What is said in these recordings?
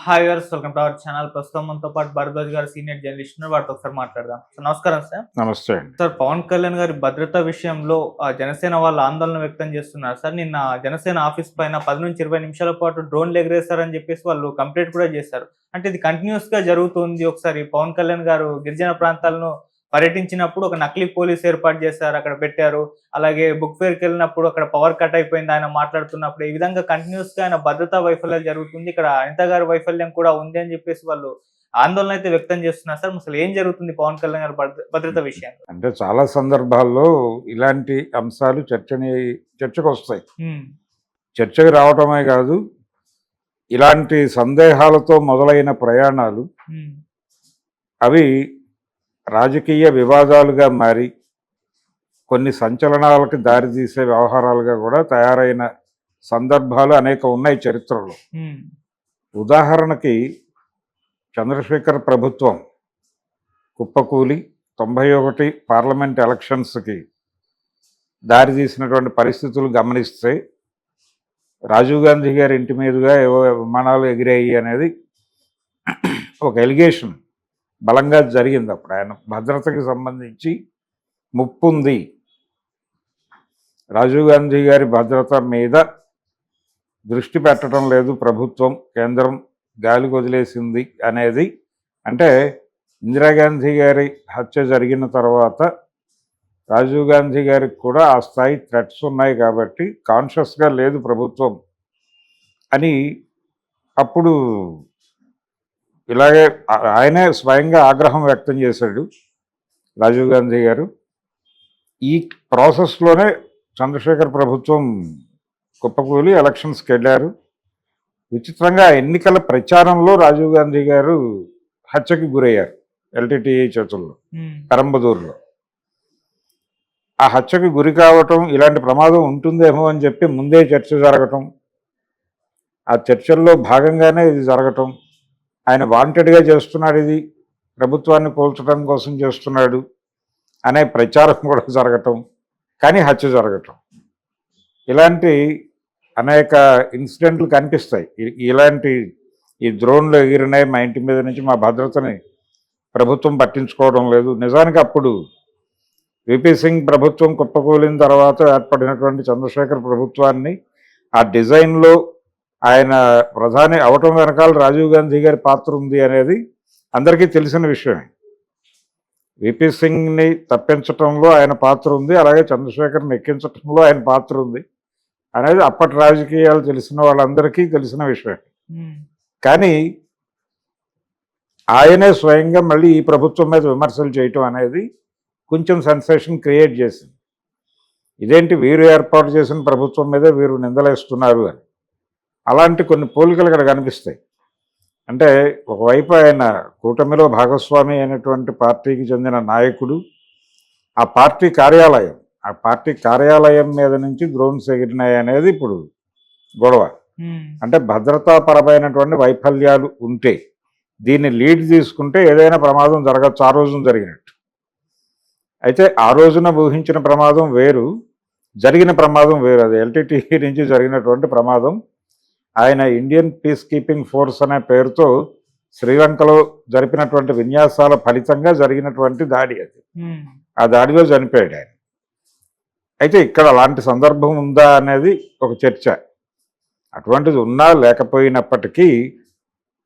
Hi viewers, welcome to our channel. ప్రస్తుతం మనతో పాటు భరద్వాజ్ గారు సీనియర్ జర్నలిస్ట్ ఉన్నారు. వారితో ఒకసారి మాట్లాడదాం. సార్ నమస్కారం సార్. నమస్తే అండి. సార్, పవన్ కళ్యాణ్ గారి భద్రతా విషయంలో జనసేన వాళ్ళు ఆందోళన వ్యక్తం చేస్తున్నారు సార్. నిన్న జనసేన ఆఫీస్ పైన 10 నుంచి 20 నిమిషాల పాటు డ్రోన్లు ఎగరేస్తారని చెప్పేసి వాళ్ళు కంప్లైంట్ కూడా చేశారు. అంటే ఇది కంటిన్యూస్ గా జరుగుతుంది. ఒకసారి పవన్ కళ్యాణ్ గారు గిరిజన ప్రాంతాలను పర్యటించినప్పుడు ఒక నకిలీ పోలీస్ ఏర్పాటు చేశారు, అక్కడ పెట్టారు. అలాగే బుక్ ఫేర్కి వెళ్ళినప్పుడు అక్కడ పవర్ కట్ అయిపోయింది ఆయన మాట్లాడుతున్నప్పుడు. ఈ విధంగా కంటిన్యూస్ గా ఆయన భద్రతా వైఫల్యాలు జరుగుతుంది, ఇక్కడ అనిత గారి వైఫల్యం కూడా ఉంది అని చెప్పేసి వాళ్ళు ఆందోళన అయితే వ్యక్తం చేస్తున్నారు సార్. అసలు ఏం జరుగుతుంది పవన్ కళ్యాణ్ గారి భద్రత విషయంలో? అంటే చాలా సందర్భాల్లో ఇలాంటి అంశాలు చర్చకు వస్తాయి. చర్చకు రావటమే కాదు, ఇలాంటి సందేహాలతో మొదలైన ప్రయాణాలు అవి రాజకీయ వివాదాలుగా మారి కొన్ని సంచలనాలకు దారితీసే వ్యవహారాలుగా కూడా తయారైన సందర్భాలు అనేక ఉన్నాయి చరిత్రలో. ఉదాహరణకి చంద్రశేఖర్ ప్రభుత్వం కుప్పకూలి 91 పార్లమెంట్ ఎలక్షన్స్కి దారితీసినటువంటి పరిస్థితులు గమనిస్తే రాజీవ్ గాంధీ గారి ఇంటి మీదుగా ఏవో విమానాలు ఎగిరాయి అనేది ఒక ఎలిగేషన్ బలంగా జరిగింది. అప్పుడు ఆయన భద్రతకి సంబంధించి ముప్పు ఉంది, రాజీవ్ గాంధీ గారి భద్రత మీద దృష్టి పెట్టడం లేదు ప్రభుత్వం, కేంద్రం గాలికి వదిలేసింది అనేది. అంటే ఇందిరాగాంధీ గారి హత్య జరిగిన తర్వాత రాజీవ్ గాంధీ గారికి కూడా ఆ స్థాయి థ్రెట్స్ ఉన్నాయి కాబట్టి కాన్షియస్గా లేదు ప్రభుత్వం అని అప్పుడు ఇలాగే ఆయనే స్వయంగా ఆగ్రహం వ్యక్తం చేశాడు రాజీవ్ గాంధీ గారు. ఈ ప్రాసెస్లోనే చంద్రశేఖర్ ప్రభుత్వం కుప్పకూలి ఎలక్షన్స్కి వెళ్ళారు. విచిత్రంగా ఎన్నికల ప్రచారంలో రాజీవ్ గాంధీ గారు హత్యకి గురయ్యారు ఎల్టీటీఈ చేతుల్లో, పెరంబదూరులో. ఆ హత్యకి గురి కావటం, ఇలాంటి ప్రమాదం ఉంటుందేమో అని చెప్పి ముందే చర్చ జరగటం, ఆ చర్చల్లో భాగంగానే ఇది జరగటం, ఆయన వాంటెడ్గా చేస్తున్నాడు, ఇది ప్రభుత్వాన్ని కూల్చడం కోసం చేస్తున్నాడు అనే ప్రచారం కూడా జరగటం, కానీ హత్య జరగటం, ఇలాంటి అనేక ఇన్సిడెంట్లు కనిపిస్తాయి. ఇలాంటి ఈ డ్రోన్లు ఎగిరినాయి మా ఇంటి మీద నుంచి, మా భద్రతని ప్రభుత్వం పట్టించుకోవడం లేదు. నిజానికి అప్పుడు విపి సింగ్ ప్రభుత్వం కుప్పకూలిన తర్వాత ఏర్పడినటువంటి చంద్రశేఖర్ ప్రభుత్వాన్ని ఆ డిజైన్లో ఆయన ప్రధాని అవటం వెనకాల రాజీవ్ గాంధీ గారి పాత్ర ఉంది అనేది అందరికీ తెలిసిన విషయమే. విపి సింగ్ని తప్పించటంలో ఆయన పాత్ర ఉంది, అలాగే చంద్రశేఖర్ని ఎక్కించటంలో ఆయన పాత్ర ఉంది అనేది అప్పటి రాజకీయాలు తెలిసిన వాళ్ళందరికీ తెలిసిన విషయం. కానీ ఆయనే స్వయంగా మళ్ళీ ఈ ప్రభుత్వం మీద విమర్శలు చేయటం అనేది కొంచెం సెన్సేషన్ క్రియేట్ చేసింది. ఇదేంటి వీరు ఏర్పాటు చేసిన ప్రభుత్వం మీదే వీరు నిందలేస్తున్నారు అని. అలాంటి కొన్ని పోలికలు ఇక్కడ కనిపిస్తాయి. అంటే ఒకవైపు ఆయన కూటమిలో భాగస్వామి అయినటువంటి పార్టీకి చెందిన నాయకుడు, ఆ పార్టీ కార్యాలయం మీద నుంచి డ్రోన్స్ ఎగిరినాయి అనేది ఇప్పుడు గొడవ. అంటే భద్రతాపరమైనటువంటి వైఫల్యాలు ఉంటే దీన్ని లీడ్ తీసుకుంటే ఏదైనా ప్రమాదం జరగచ్చు. ఆ రోజున జరిగినట్టు అయితే ఆ రోజున ఊహించిన ప్రమాదం వేరు, జరిగిన ప్రమాదం వేరు. అది ఎల్టీటీఈ నుంచి జరిగినటువంటి ప్రమాదం. ఆయన ఇండియన్ పీస్ కీపింగ్ ఫోర్స్ అనే పేరుతో శ్రీలంకలో జరిపినటువంటి విన్యాసాల ఫలితంగా జరిగినటువంటి దాడి అది. ఆ దాడిలో చనిపోయాడు ఆయన. అయితే ఇక్కడ అలాంటి సందర్భం ఉందా అనేది ఒక చర్చ. అటువంటిది ఉన్నా లేకపోయినప్పటికీ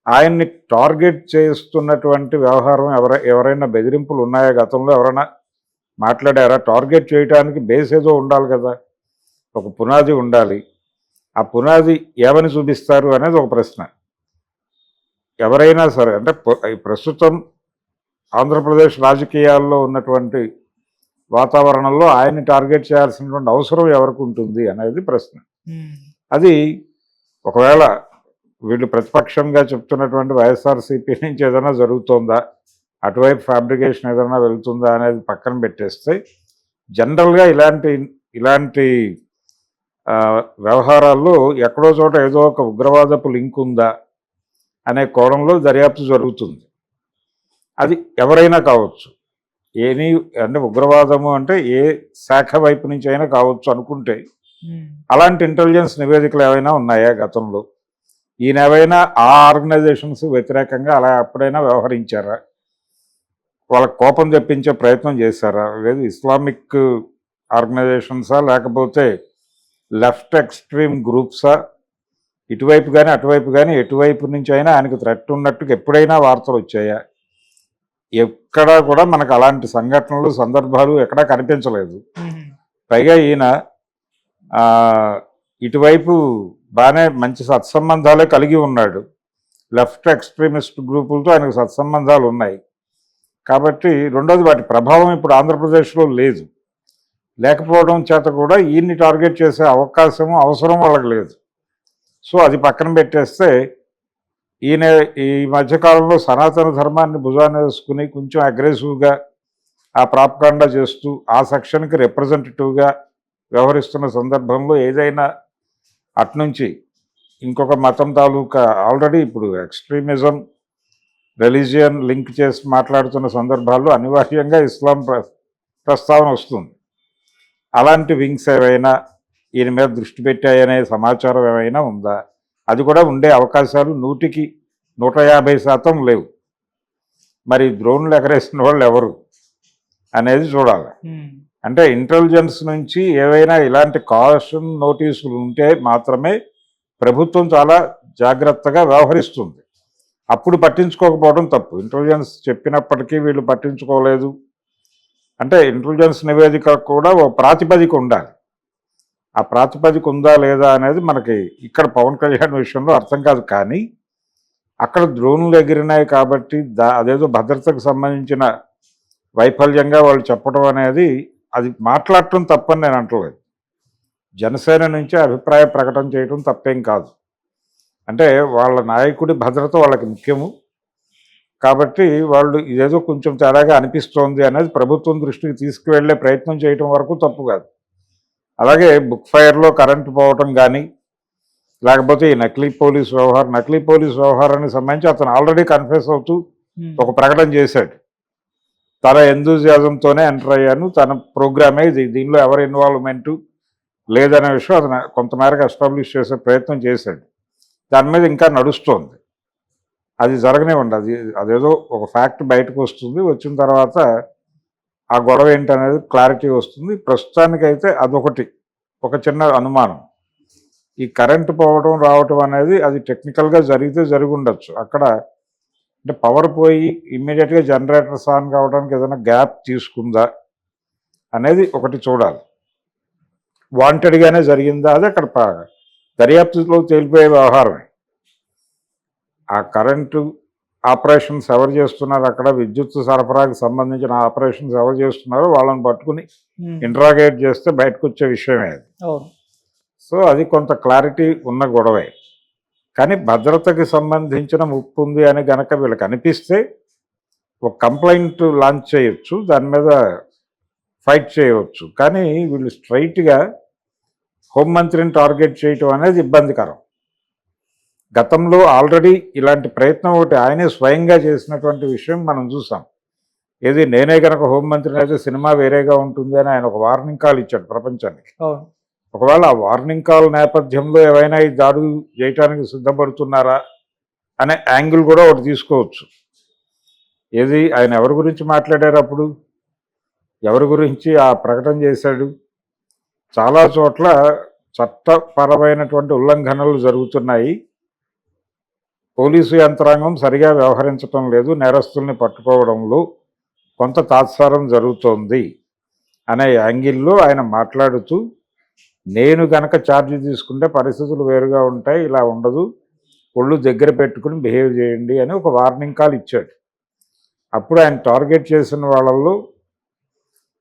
ఆయన్ని టార్గెట్ చేస్తున్నటువంటి వ్యవహారం ఎవరైనా బెదిరింపులు ఉన్నాయా, గతంలో ఎవరైనా మాట్లాడారా? టార్గెట్ చేయడానికి బేస్ ఏదో ఉండాలి కదా, ఒక పునాది ఉండాలి. ఆ పునాది ఏమని చూపిస్తారు అనేది ఒక ప్రశ్న. ఎవరైనా సరే, అంటే ప్రస్తుతం ఆంధ్రప్రదేశ్ రాజకీయాల్లో ఉన్నటువంటి వాతావరణంలో ఆయన్ని టార్గెట్ చేయాల్సినటువంటి అవసరం ఎవరికి ఉంటుంది అనేది ప్రశ్న. అది ఒకవేళ వీళ్ళు ప్రతిపక్షంగా చెప్తున్నటువంటి వైఎస్ఆర్సీపీ నుంచి ఏదైనా జరుగుతుందా, అటువైపు ఫ్యాబ్రికేషన్ ఏదైనా వెళ్తుందా అనేది పక్కన పెట్టేస్తే, జనరల్గా ఇలాంటి వ్యవహారాల్లో ఎక్కడో చోట ఏదో ఒక ఉగ్రవాదపు లింక్ ఉందా అనే కోణంలో దర్యాప్తు జరుగుతుంది. అది ఎవరైనా కావచ్చు, అంటే ఉగ్రవాదము అంటే ఏ శాఖ వైపు నుంచి అయినా కావచ్చు అనుకుంటే అలాంటి ఇంటెలిజెన్స్ నివేదికలు ఏమైనా ఉన్నాయా గతంలో? ఈయన ఏవైనా ఆ ఆర్గనైజేషన్స్ వ్యతిరేకంగా అలా ఎప్పుడైనా వ్యవహరించారా? వాళ్ళకి కోపం తెప్పించే ప్రయత్నం చేశారా? లేదు ఇస్లామిక్ ఆర్గనైజేషన్సా, లేకపోతే లెఫ్ట్ ఎక్స్ట్రీమ్ గ్రూప్సా? ఇటువైపు కానీ అటువైపు కానీ ఎటువైపు నుంచి అయినా ఆయనకు థ్రెట్ ఉన్నట్టుగా ఎప్పుడైనా వార్తలు వచ్చాయా? ఎక్కడా కూడా మనకు అలాంటి సంఘటనలు, సందర్భాలు ఎక్కడా కనిపించలేదు. పైగా ఈయన ఇటువైపు బాగానే మంచి సత్సంబంధాలే కలిగి ఉన్నాడు. లెఫ్ట్ ఎక్స్ట్రీమిస్ట్ గ్రూపులతో ఆయనకు సత్సంబంధాలు ఉన్నాయి కాబట్టి, రెండోది వాటి ప్రభావం ఇప్పుడు ఆంధ్రప్రదేశ్లో లేదు. లేకపోవడం చేత కూడా ఈయన్ని టార్గెట్ చేసే అవకాశము, అవసరం వాళ్ళకి లేదు. సో అది పక్కన పెట్టేస్తే, ఈయన ఈ మధ్యకాలంలో సనాతన ధర్మాన్ని భుజాన్ని వేసుకుని కొంచెం అగ్రెసివ్గా ఆ ప్రాపకాండా చేస్తూ ఆ సెక్షన్కి రిప్రజెంటేటివ్గా వ్యవహరిస్తున్న సందర్భంలో ఏదైనా అట్నుంచి ఇంకొక మతం తాలూకా ఆల్రెడీ ఇప్పుడు ఎక్స్ట్రీమిజం, రిలీజియన్ లింక్ చేసి మాట్లాడుతున్న సందర్భాల్లో అనివార్యంగా ఇస్లాం ప్రస్తావన వస్తుంది. అలాంటి వింగ్స్ ఏవైనా ఈయన మీద దృష్టి పెట్టాయనే సమాచారం ఏమైనా ఉందా? అది కూడా ఉండే అవకాశాలు 100కి 150% లేవు. మరి డ్రోన్లు ఎగరేసిన వాళ్ళు ఎవరు అనేది చూడాలి. అంటే ఇంటెలిజెన్స్ నుంచి ఏవైనా ఇలాంటి కాషన్ నోటీసులు ఉంటే మాత్రమే ప్రభుత్వం చాలా జాగ్రత్తగా వ్యవహరిస్తుంది. అప్పుడు పట్టించుకోకపోవడం తప్పు. ఇంటెలిజెన్స్ చెప్పినప్పటికీ వీళ్ళు పట్టించుకోలేదు అంటే ఇంటెలిజెన్స్ నివేదిక కూడా ఓ ప్రాతిపదిక ఉండాలి. ఆ ప్రాతిపదిక ఉందా లేదా అనేది మనకి ఇక్కడ పవన్ కళ్యాణ్ విషయంలో అర్థం కాదు. కానీ అక్కడ డ్రోన్లు ఎగిరినాయి కాబట్టి అదేదో భద్రతకు సంబంధించిన వైఫల్యంగా వాళ్ళు చెప్పడం అనేది, అది మాట్లాడటం తప్పని నేను అంటలేదు. జనసేన నుంచి అభిప్రాయ ప్రకటన చేయడం తప్పేం కాదు. అంటే వాళ్ళ నాయకుడి భద్రత వాళ్ళకి ముఖ్యము కాబట్టి వాళ్ళు ఇదేదో కొంచెం తేడాగా అనిపిస్తోంది అనేది ప్రభుత్వం దృష్టికి తీసుకువెళ్లే ప్రయత్నం చేయడం వరకు తప్పు కాదు. అలాగే బుక్ ఫైర్లో కరెంటు పోవటం కానీ, లేకపోతే ఈ నకిలీ పోలీస్ వ్యవహారానికి సంబంధించి అతను ఆల్రెడీ కన్ఫెస్ అవుతూ ఒక ప్రకటన చేశాడు. తన ఎంతూజియాజంతోనే ఎంటర్ అయ్యాను, తన ప్రోగ్రామే ఇది, దీనిలో ఎవరి ఇన్వాల్వ్మెంటు లేదనే విషయం అతను కొంతమేరకు ఎస్టాబ్లిష్ చేసే ప్రయత్నం చేశాడు. దాని మీద ఇంకా నడుస్తోంది. అది జరగనివ్వండి. అదేదో ఒక ఫ్యాక్ట్ బయటకు వస్తుంది, వచ్చిన తర్వాత ఆ గొడవ ఏంటనేది క్లారిటీ వస్తుంది. ప్రస్తుతానికైతే అదొకటి, ఒక చిన్న అనుమానం. ఈ కరెంటు పోవడం రావటం అనేది అది టెక్నికల్గా జరిగితే జరిగి ఉండొచ్చు. అక్కడ అంటే పవర్ పోయి ఇమ్మీడియట్గా జనరేటర్స్ ఆన్ కావడానికి ఏదైనా గ్యాప్ తీసుకుందా అనేది ఒకటి చూడాలి. వాంటెడ్గానే జరిగిందా అది అక్కడ దర్యాప్తులో తేలిపోయే వ్యవహారమే. ఆ కరెంటు ఆపరేషన్స్ ఎవరు చేస్తున్నారు, అక్కడ విద్యుత్ సరఫరాకు సంబంధించిన ఆపరేషన్స్ ఎవరు చేస్తున్నారో వాళ్ళని పట్టుకుని ఇంట్రాగేట్ చేస్తే బయటకు వచ్చే విషయమే అది. సో అది కొంత క్లారిటీ ఉన్న గొడవే. కానీ భద్రతకి సంబంధించిన ముప్పు ఉంది అని గనక వీళ్ళకి అనిపిస్తే ఒక కంప్లైంట్ లాంచ్ చేయొచ్చు, దాని మీద ఫైట్ చేయవచ్చు. కానీ వీళ్ళు స్ట్రైట్గా హోంమంత్రిని టార్గెట్ చేయటం అనేది ఇబ్బందికరం. గతంలో ఆల్రెడీ ఇలాంటి ప్రయత్నం ఒకటి ఆయనే స్వయంగా చేసినటువంటి విషయం మనం చూసాం. ఏది నేనే కనుక హోంమంత్రిని అయితే సినిమా వేరేగా ఉంటుంది అని ఆయన ఒక వార్నింగ్ కాల్ ఇచ్చాడు ప్రపంచానికి. ఒకవేళ ఆ వార్నింగ్ కాల్ నేపథ్యంలో ఏవైనా ఈ దాడులు చేయటానికి సిద్ధపడుతున్నారా అనే యాంగిల్ కూడా ఒకటి తీసుకోవచ్చు. ఏది ఆయన ఎవరి గురించి మాట్లాడారు, అప్పుడు ఎవరి గురించి ఆ ప్రకటన చేశాడు? చాలా చోట్ల చట్టపరమైనటువంటి ఉల్లంఘనలు జరుగుతున్నాయి, పోలీసు యంత్రాంగం సరిగా వ్యవహరించటం లేదు, నేరస్తుల్ని పట్టుకోవడంలో కొంత తాత్సారం జరుగుతోంది అనే యాంగిల్లో ఆయన మాట్లాడుతూ, నేను గనక ఛార్జ్ తీసుకుంటే పరిస్థితులు వేరుగా ఉంటాయి, ఇలా ఉండదు, ఒళ్ళు దగ్గర పెట్టుకుని బిహేవ్ చేయండి అని ఒక వార్నింగ్ కాల్ ఇచ్చాడు. అప్పుడు ఆయన టార్గెట్ చేసిన వాళ్ళల్లో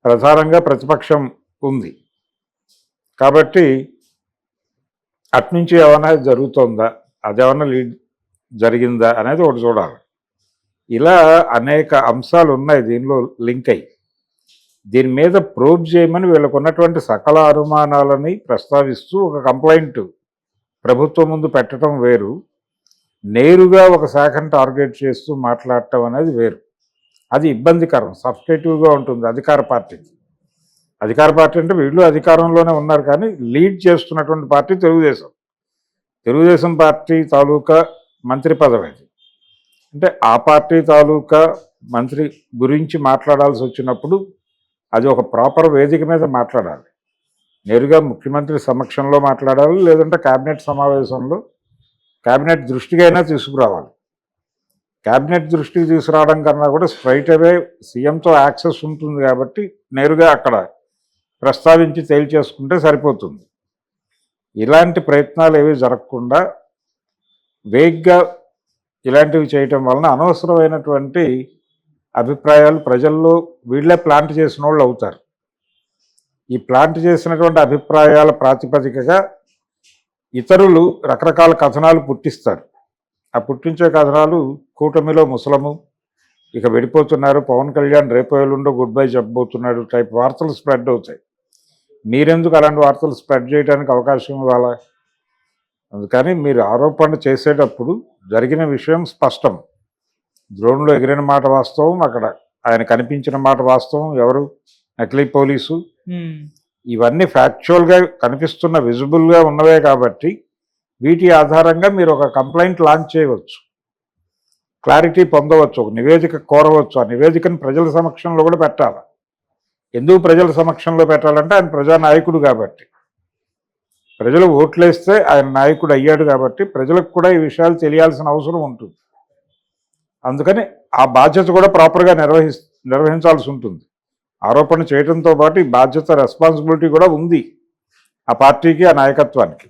ప్రధానంగా ప్రతిపక్షం ఉంది కాబట్టి అట్నుంచి ఏమైనా జరుగుతుందా, అదేమన్నా లీడ్ జరిగిందా అనేది ఒకటి చూడాలి. ఇలా అనేక అంశాలు ఉన్నాయి దీనిలో లింక్ అయ్యి. దీని మీద ప్రోబ్ చేయమని వీళ్ళకు ఉన్నటువంటి సకల అనుమానాలని ప్రస్తావిస్తూ ఒక కంప్లైంట్ ప్రభుత్వం ముందు పెట్టడం వేరు, నేరుగా ఒక శాఖను టార్గెట్ చేస్తూ మాట్లాడటం అనేది వేరు. అది ఇబ్బందికరం, సబ్స్టేటివ్గా ఉంటుంది అధికార పార్టీకి. అధికార పార్టీ అంటే వీళ్ళు అధికారంలోనే ఉన్నారు కానీ లీడ్ చేస్తున్నటువంటి పార్టీ తెలుగుదేశం. తెలుగుదేశం పార్టీ తాలూకా మంత్రి పదవి అది. అంటే ఆ పార్టీ తాలూకా మంత్రి గురించి మాట్లాడాల్సి వచ్చినప్పుడు అది ఒక ప్రాపర్ వేదిక మీద మాట్లాడాలి. నేరుగా ముఖ్యమంత్రి సమక్షంలో మాట్లాడాలి, లేదంటే కేబినెట్ సమావేశంలో కేబినెట్ దృష్టికైనా తీసుకురావాలి. కేబినెట్ దృష్టికి తీసుకురావడం కన్నా కూడా స్ట్రైట్ అవే సీఎంతో యాక్సెస్ ఉంటుంది కాబట్టి నేరుగా అక్కడ ప్రస్తావించి తేల్చేసుకుంటే సరిపోతుంది. ఇలాంటి ప్రయత్నాలు ఏవి జరగకుండా వేగ్గా ఇలాంటివి చేయటం వలన అనవసరమైనటువంటి అభిప్రాయాలు ప్రజల్లో వీళ్ళే ప్లాంట్ చేసిన వాళ్ళు అవుతారు. ఈ ప్లాంట్ చేసినటువంటి అభిప్రాయాల ప్రాతిపదికగా ఇతరులు రకరకాల కథనాలు పుట్టిస్తారు. ఆ పుట్టించే కథనాలు కూటమిలో ముసలము, ఇక విడిపోతున్నారు, పవన్ కళ్యాణ్ రేపు ఎల్లుండో గుడ్ బై చెప్పబోతున్నాడు టైప్ వార్తలు స్ప్రెడ్ అవుతాయి. మీరెందుకు అలాంటి వార్తలు స్ప్రెడ్ చేయడానికి అవకాశం ఇవ్వాలా? అందుకని మీరు ఆరోపణ చేసేటప్పుడు జరిగిన విషయం స్పష్టం. డ్రోన్లో ఎగిరిన మాట వాస్తవం, అక్కడ ఆయన కనిపించిన మాట వాస్తవం, ఎవరు నకిలీ పోలీసు, ఇవన్నీ ఫ్యాక్చువల్గా కనిపిస్తున్న విజిబుల్గా ఉన్నవే కాబట్టి వీటి ఆధారంగా మీరు ఒక కంప్లైంట్ లాంచ్ చేయవచ్చు, క్లారిటీ పొందవచ్చు, ఒక నివేదిక కోరవచ్చు. ఆ నివేదికను ప్రజల సమక్షంలో కూడా పెట్టాలి. ఎందుకు ప్రజల సమక్షంలో పెట్టాలంటే ఆయన ప్రజానాయకుడు కాబట్టి, ప్రజలు ఓట్లేస్తే ఆయన నాయకుడు అయ్యాడు కాబట్టి ప్రజలకు కూడా ఈ విషయాలు తెలియాల్సిన అవసరం ఉంటుంది. అందుకని ఆ బాధ్యత కూడా ప్రాపర్గా నిర్వహించాల్సి ఉంటుంది. ఆరోపణ చేయడంతో పాటు ఈ బాధ్యత రెస్పాన్సిబిలిటీ కూడా ఉంది ఆ పార్టీకి, ఆ నాయకత్వానికి.